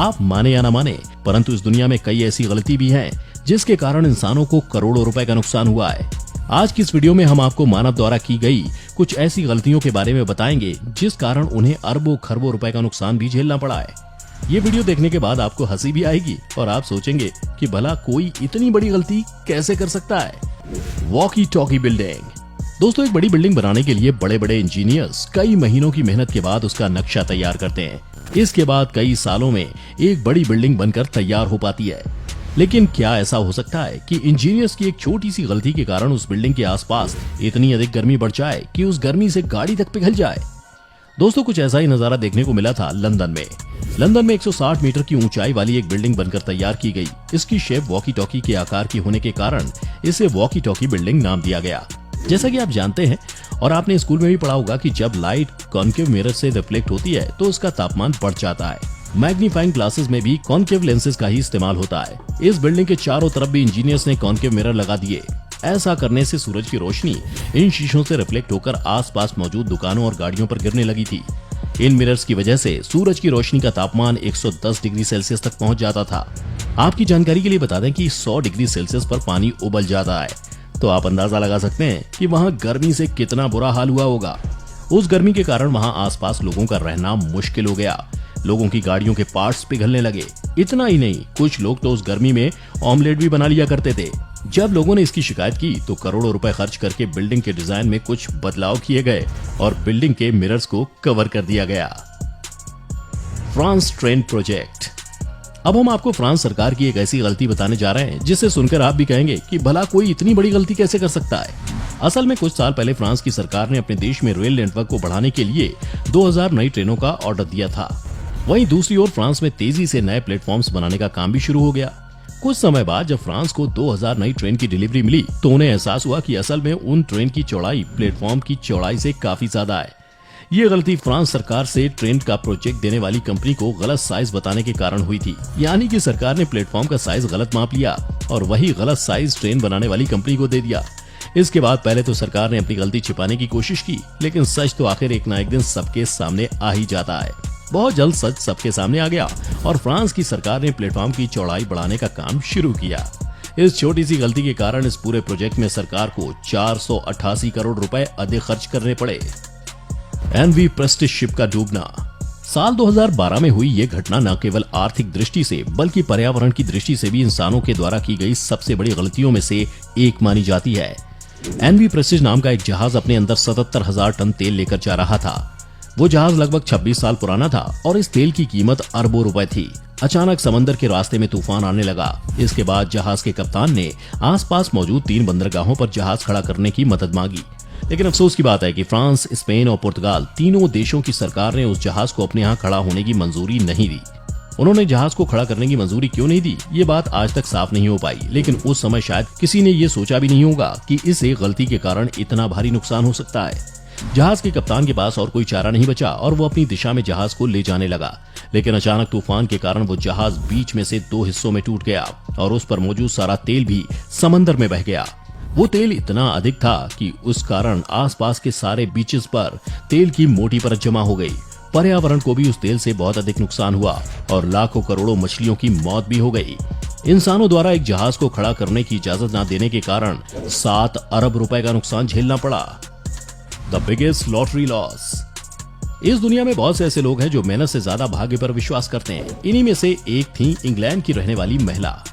आप माने या ना माने, परंतु इस दुनिया में कई ऐसी गलती भी हैं जिसके कारण इंसानों को करोड़ों रुपए का नुकसान हुआ है। आज की इस वीडियो में हम आपको मानव द्वारा की गई कुछ ऐसी गलतियों के बारे में बताएंगे जिस कारण उन्हें अरबों खरबों रुपए का नुकसान भी झेलना पड़ा है। ये वीडियो देखने के बाद आपको हंसी भी आएगी और आप सोचेंगे कि भला कोई इतनी बड़ी गलती कैसे कर सकता है। Walkie talkie building. दोस्तों, एक बड़ी बिल्डिंग बनाने के लिए बड़े बड़े इंजीनियर्स कई महीनों की मेहनत के बाद उसका नक्शा तैयार करते हैं। इसके बाद कई सालों में एक बड़ी बिल्डिंग बनकर तैयार हो पाती है। लेकिन क्या ऐसा हो सकता है कि इंजीनियर्स की एक छोटी सी गलती के कारण उस बिल्डिंग के आसपास इतनी अधिक गर्मी बढ़ जाए कि उस गर्मी से गाड़ी तक पिघल जाए। दोस्तों, कुछ ऐसा ही नजारा देखने को मिला था लंदन में। लंदन में 160 मीटर की ऊंचाई वाली एक बिल्डिंग बनकर तैयार की गई। इसकी शेप वॉकी टॉकी के आकार की होने के कारण इसे वॉकी टॉकी बिल्डिंग नाम दिया गया। जैसा कि आप जानते हैं और आपने स्कूल में भी पढ़ा होगा कि जब लाइट कॉन्केव मिरर से रिफ्लेक्ट होती है तो उसका तापमान बढ़ जाता है। मैग्नीफाइंग ग्लासेस में भी कॉन्केव लेंसेज का ही इस्तेमाल होता है। इस बिल्डिंग के चारों तरफ भी इंजीनियर्स ने कॉन्केव मिरर लगा दिए। ऐसा करने से सूरज की रोशनी इन शीशों से रिफ्लेक्ट होकर आसपास मौजूद दुकानों और गाड़ियों पर गिरने लगी थी। इन मिरर्स की वजह से सूरज की रोशनी का तापमान 110 डिग्री सेल्सियस तक पहुंच जाता था। आपकी जानकारी के लिए बता दें कि 100 डिग्री सेल्सियस पर पानी उबल जाता है, तो आप अंदाजा लगा सकते हैं कि वहां गर्मी से कितना बुरा हाल हुआ होगा। उस गर्मी के कारण वहां आसपास लोगों का रहना मुश्किल हो गया। लोगों की गाड़ियों के पार्ट्स पिघलने लगे। इतना ही नहीं, कुछ लोग तो उस गर्मी में ऑमलेट भी बना लिया करते थे। जब लोगों ने इसकी शिकायत की तो करोड़ों रुपए खर्च करके बिल्डिंग के डिजाइन में कुछ बदलाव किए गए और बिल्डिंग के मिरर्स को कवर कर दिया गया। France train project. अब हम आपको फ्रांस सरकार की एक ऐसी गलती बताने जा रहे हैं जिसे सुनकर आप भी कहेंगे कि भला कोई इतनी बड़ी गलती कैसे कर सकता है। असल में कुछ साल पहले फ्रांस की सरकार ने अपने देश में रेल नेटवर्क को बढ़ाने के लिए 2000 नई ट्रेनों का ऑर्डर दिया था। वहीं दूसरी ओर फ्रांस में तेजी से नए प्लेटफॉर्म्स बनाने का काम भी शुरू हो गया। कुछ समय बाद जब फ्रांस को 2000 नई ट्रेन की डिलीवरी मिली तो उन्हें एहसास हुआ कि असल में उन ट्रेन की चौड़ाई प्लेटफॉर्म की चौड़ाई से काफी ज्यादा है। ये गलती फ्रांस सरकार से ट्रेन का प्रोजेक्ट देने वाली कंपनी को गलत साइज बताने के कारण हुई थी। यानी कि सरकार ने प्लेटफॉर्म का साइज गलत माप लिया और वही गलत साइज ट्रेन बनाने वाली कंपनी को दे दिया। इसके बाद पहले तो सरकार ने अपनी गलती छिपाने की कोशिश की, लेकिन सच तो आखिर एक ना एक दिन सबके सामने आ ही जाता है। बहुत जल्द सच सबके सामने आ गया और फ्रांस की सरकार ने प्लेटफॉर्म की चौड़ाई बढ़ाने का काम शुरू किया। इस छोटी सी गलती के कारण इस पूरे प्रोजेक्ट में सरकार को 488 करोड़ रुपए अधिक खर्च करने पड़े। एनवी प्रेस्टिज शिप का डूबना। साल 2012 में हुई ये घटना न केवल आर्थिक दृष्टि से बल्कि पर्यावरण की दृष्टि से भी इंसानों के द्वारा की गई सबसे बड़ी गलतियों में से एक मानी जाती है। एनवी प्रेस्टिज नाम का एक जहाज अपने अंदर 77,000 टन तेल लेकर जा रहा था। वो जहाज लगभग 26 साल पुराना था और इस तेल की कीमत अरबों रुपए थी। अचानक समंदर के रास्ते में तूफान आने लगा। इसके बाद जहाज के कप्तान ने आसपास मौजूद 3 बंदरगाहों पर जहाज खड़ा करने की मदद मांगी। लेकिन अफसोस की बात है कि फ्रांस, स्पेन और पुर्तगाल तीनों देशों की सरकार ने उस जहाज को अपने यहाँ खड़ा होने की मंजूरी नहीं दी। उन्होंने जहाज को खड़ा करने की मंजूरी क्यों नहीं दी, ये बात आज तक साफ नहीं हो पाई। लेकिन उस समय शायद किसी ने ये सोचा भी नहीं होगा कि इस एक गलती के कारण इतना भारी नुकसान हो सकता है। जहाज के कप्तान के पास और कोई चारा नहीं बचा और वो अपनी दिशा में जहाज को ले जाने लगा। लेकिन अचानक तूफान के कारण वो जहाज बीच में से 2 हिस्सों में टूट गया और उस पर मौजूद सारा तेल भी समंदर में बह गया। वो तेल इतना अधिक था कि उस कारण आसपास के सारे बीचेस पर तेल की मोटी परत जमा हो गई। पर्यावरण को भी उस तेल से बहुत अधिक नुकसान हुआ और लाखों करोड़ों मछलियों की मौत भी हो गई। इंसानों द्वारा एक जहाज को खड़ा करने की इजाजत न देने के कारण 7 अरब रुपए का नुकसान झेलना पड़ा। The biggest lottery loss. इस दुनिया में बहुत से ऐसे लोग हैं जो मेहनत से ज्यादा भाग्य पर विश्वास करते हैं। इन्हीं में से एक थी इंग्लैंड की रहने वाली महिला।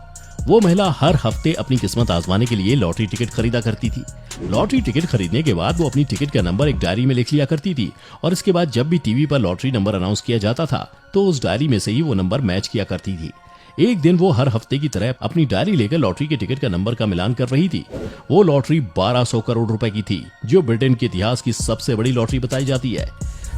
वो महिला हर हफ्ते अपनी किस्मत आजमाने के लिए लॉटरी टिकट खरीदा करती थी। लॉटरी टिकट खरीदने के बाद वो अपनी टिकट का नंबर एक डायरी में लिख लिया करती थी और इसके बाद जब भी टीवी पर लॉटरी नंबर अनाउंस किया जाता था तो उस डायरी में से ही वो नंबर मैच किया करती थी। एक दिन वो हर हफ्ते की तरह अपनी डायरी लेकर लॉटरी के टिकट का नंबर का मिलान कर रही थी। वो लॉटरी 1200 करोड़ रुपए की थी, जो ब्रिटेन के इतिहास की सबसे बड़ी लॉटरी बताई जाती है।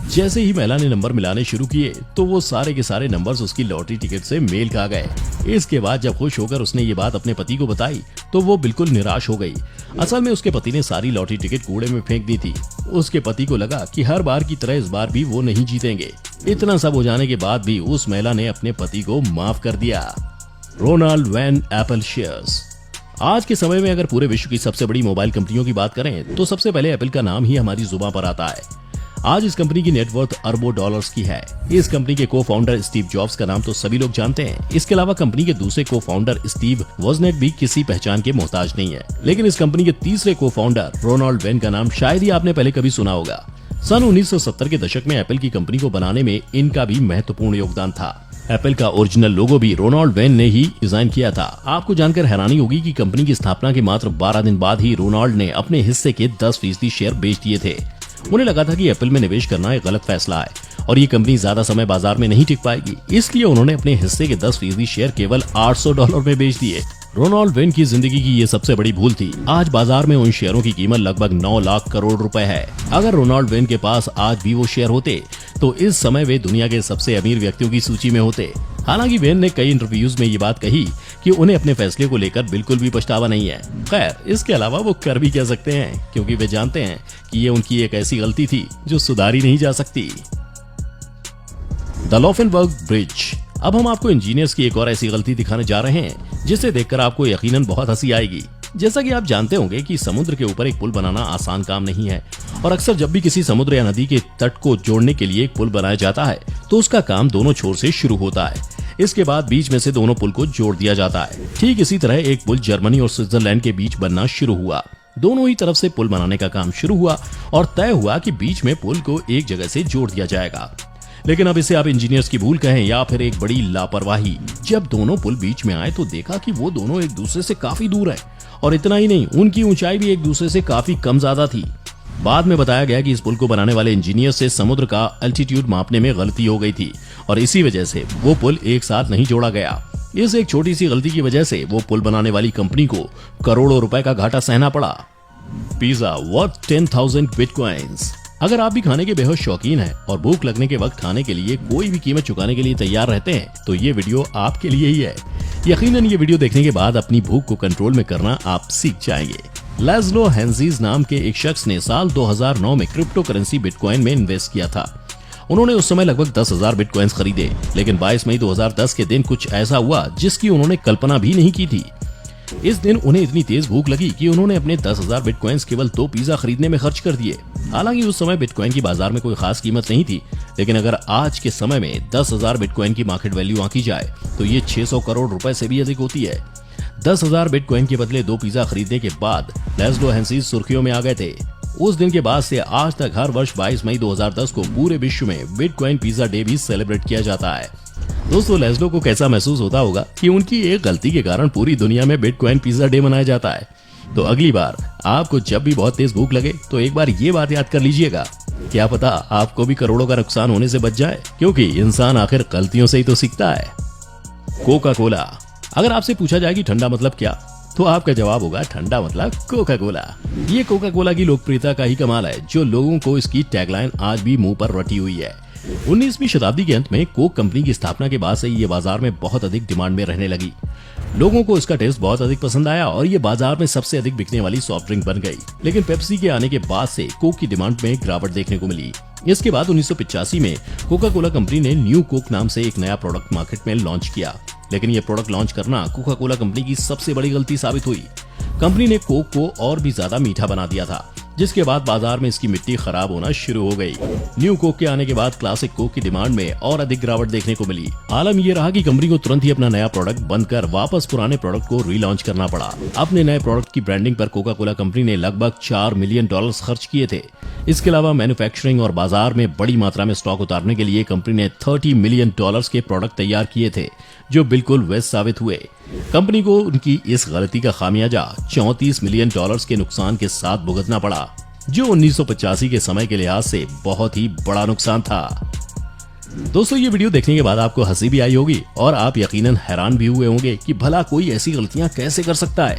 जैसे ही महिला ने नंबर मिलाने शुरू किए तो वो सारे के सारे नंबर्स उसकी लॉटरी टिकट से मेल खा गए। इसके बाद जब खुश होकर उसने ये बात अपने पति को बताई तो वो बिल्कुल निराश हो गई। असल में उसके पति ने सारी लॉटरी टिकट कूड़े में फेंक दी थी। उसके पति को लगा कि हर बार की तरह इस बार भी वो नहीं जीतेंगे। इतना सब हो जाने के बाद भी उस महिला ने अपने पति को माफ कर दिया। Ronald Wayne Apple shares. आज के समय में अगर पूरे विश्व की सबसे बड़ी मोबाइल कंपनियों की बात करें तो सबसे पहले एप्पल का नाम ही हमारी जुबान पर आता है। आज इस कंपनी की नेटवर्थ अरबों डॉलर्स की है। इस कंपनी के को फाउंडर स्टीव जॉब्स का नाम तो सभी लोग जानते हैं। इसके अलावा कंपनी के दूसरे को फाउंडर स्टीव वोजनिक भी किसी पहचान के मोहताज नहीं है। लेकिन इस कंपनी के तीसरे को फाउंडर रोनाल्ड वेन का नाम शायद ही आपने पहले कभी सुना होगा। सन 1970 के दशक में एप्पल की कंपनी को बनाने में इनका भी महत्वपूर्ण योगदान था। एप्पल का ओरिजिनल लोगो भी रोनाल्ड वेन ने ही डिजाइन किया था। आपको जानकर हैरानी होगी कि कंपनी की स्थापना के मात्र 12 दिन बाद ही रोनाल्ड ने अपने हिस्से के 10% शेयर बेच दिए थे। उन्हें लगा था कि एप्पल में निवेश करना एक गलत फैसला है और ये कंपनी ज्यादा समय बाजार में नहीं टिक पाएगी, इसलिए उन्होंने अपने हिस्से के 10% शेयर केवल $800 में बेच दिए। रोनाल्ड वेन की जिंदगी की ये सबसे बड़ी भूल थी। आज बाजार में उन शेयरों की कीमत लगभग 9 लाख करोड़ रुपए है। अगर रोनाल्ड वेन के पास आज भी वो शेयर होते तो इस समय वे दुनिया के सबसे अमीर व्यक्तियों की सूची में होते। हालांकि वेन ने कई इंटरव्यूज में ये बात कही कि उन्हें अपने फैसले को लेकर बिल्कुल भी पछतावा नहीं है। खैर, इसके अलावा वो कर भी कह सकते हैं, क्योंकि वे जानते हैं कि ये उनकी एक ऐसी गलती थी जो सुधारी नहीं जा सकती। The Laufenburg bridge. अब हम आपको इंजीनियर्स की एक और ऐसी गलती दिखाने जा रहे हैं जिसे देखकर आपको यकीनन बहुत हंसी आएगी। जैसा कि आप जानते होंगे कि समुद्र के ऊपर एक पुल बनाना आसान काम नहीं है और अक्सर जब भी किसी समुद्र या नदी के तट को जोड़ने के लिए एक पुल बनाया जाता है तो उसका काम दोनों छोर से शुरू होता है। इसके बाद बीच में से दोनों पुल को जोड़ दिया जाता है। ठीक इसी तरह एक पुल जर्मनी और स्विट्जरलैंड के बीच बनना शुरू हुआ। दोनों ही तरफ से पुल बनाने का काम शुरू हुआ और तय हुआ कि बीच में पुल को एक जगह से जोड़ दिया जाएगा। लेकिन अब इसे आप इंजीनियर्स की भूल कहें या फिर एक बड़ी लापरवाही, जब दोनों पुल बीच में आए तो देखा कि वो दोनों एक दूसरे से काफी दूर है और इतना ही नहीं, उनकी ऊंचाई भी एक दूसरे से काफी कम ज्यादा थी। बाद में बताया गया कि इस पुल को बनाने वाले इंजीनियर से समुद्र का एल्टीट्यूड मापने में गलती हो गई थी और इसी वजह से वो पुल एक साथ नहीं जोड़ा गया। इस एक छोटी सी गलती की वजह से वो पुल बनाने वाली कंपनी को करोड़ों रुपए का घाटा सहना पड़ा। Pizza worth 10,000 bitcoins. अगर आप भी खाने के बेहद शौकीन हैं और भूख लगने के वक्त खाने के लिए कोई भी कीमत चुकाने के लिए तैयार रहते हैं तो ये वीडियो आपके लिए ही है। यकीनन ये वीडियो देखने के बाद अपनी भूख को कंट्रोल में करना आप सीख जाएंगे। लैज़लो हेंजीज नाम के एक शख्स ने साल 2009 में क्रिप्टो करेंसी बिटकॉइन में इन्वेस्ट किया था। उन्होंने उस समय लगभग 10,000 बिटकॉइंस खरीदे, लेकिन 22 मई 2010 के दिन कुछ ऐसा हुआ जिसकी उन्होंने कल्पना भी नहीं की थी। इस दिन उन्हें इतनी तेज भूख लगी कि उन्होंने अपने 10,000 बिटकॉइंस केवल 2 पिज्जा खरीदने में खर्च कर दिए। हालांकि उस समय बिटकॉइन की बाजार में कोई खास कीमत नहीं थी, लेकिन अगर आज के समय में 10,000 बिटकॉइन की मार्केट वैल्यू आंकी जाए तो ये 600 करोड़ रुपए से भी अधिक होती है। 10,000 बिटकॉइन के बदले 2 पिज्जा खरीदने के बाद लैज़लो हेंजीज सुर्खियों में आ गए थे। उस दिन के बाद से आज तक हर वर्ष 22 मई 2010 को पूरे विश्व में बिटकॉइन पिज्जा डे भी सेलिब्रेट किया जाता है। दोस्तों, लैज़लो को कैसा महसूस होता होगा कि उनकी एक गलती के कारण पूरी दुनिया में बिटकॉइन पिज्जा डे मनाया जाता है। तो अगली बार आपको जब भी बहुत तेज भूख लगे तो एक बार ये बात याद कर लीजिएगा, क्या पता आपको भी करोड़ों का नुकसान होने से बच जाए, क्योंकि इंसान आखिर गलतियों से ही तो सीखता है। Coca Cola. अगर आपसे पूछा जाए कि ठंडा मतलब क्या, तो आपका जवाब होगा ठंडा मतलब कोका कोला। ये कोका कोला की लोकप्रियता का ही कमाल है, जो लोगों को इसकी टैगलाइन आज भी मुंह पर रटी हुई है। 19वीं शताब्दी के अंत में कोक कंपनी की स्थापना के बाद से ये बाजार में बहुत अधिक डिमांड में रहने लगी। लोगों को इसका टेस्ट बहुत अधिक पसंद आया और ये बाजार में सबसे अधिक बिकने वाली सॉफ्ट ड्रिंक बन गई। लेकिन पेप्सी के आने के बाद से कोक की डिमांड में गिरावट देखने को मिली। इसके बाद 1985 में कोका कोला कंपनी ने न्यू कोक नाम से एक नया प्रोडक्ट मार्केट में लॉन्च किया, लेकिन ये प्रोडक्ट लॉन्च करना कोका कोला कंपनी की सबसे बड़ी गलती साबित हुई। कंपनी ने कोक को और भी ज्यादा मीठा बना दिया था, जिसके बाद बाजार में इसकी मिट्टी खराब होना शुरू हो गई। न्यू कोक के आने के बाद क्लासिक कोक की डिमांड में और अधिक गिरावट देखने को मिली। आलम ये रहा कि कंपनी को तुरंत ही अपना नया प्रोडक्ट बंद कर वापस पुराने प्रोडक्ट को रीलॉन्च करना पड़ा। अपने नए प्रोडक्ट की ब्रांडिंग पर कोका कोला कंपनी ने लगभग $4 मिलियन खर्च किए थे। इसके अलावा मैन्युफैक्चरिंग और बाजार में बड़ी मात्रा में स्टॉक उतारने के लिए कंपनी ने $30 मिलियन के प्रोडक्ट तैयार किए थे, जो बिल्कुल वेस्ट साबित हुए। कंपनी को उनकी इस गलती का खामियाजा $34 मिलियन के नुकसान के साथ भुगतना पड़ा, जो 1985 के समय के लिहाज से बहुत ही बड़ा नुकसान था। दोस्तों, ये वीडियो देखने के बाद आपको हंसी भी आई होगी और आप यकीनन हैरान भी हुए होंगे कि भला कोई ऐसी गलतियां कैसे कर सकता है।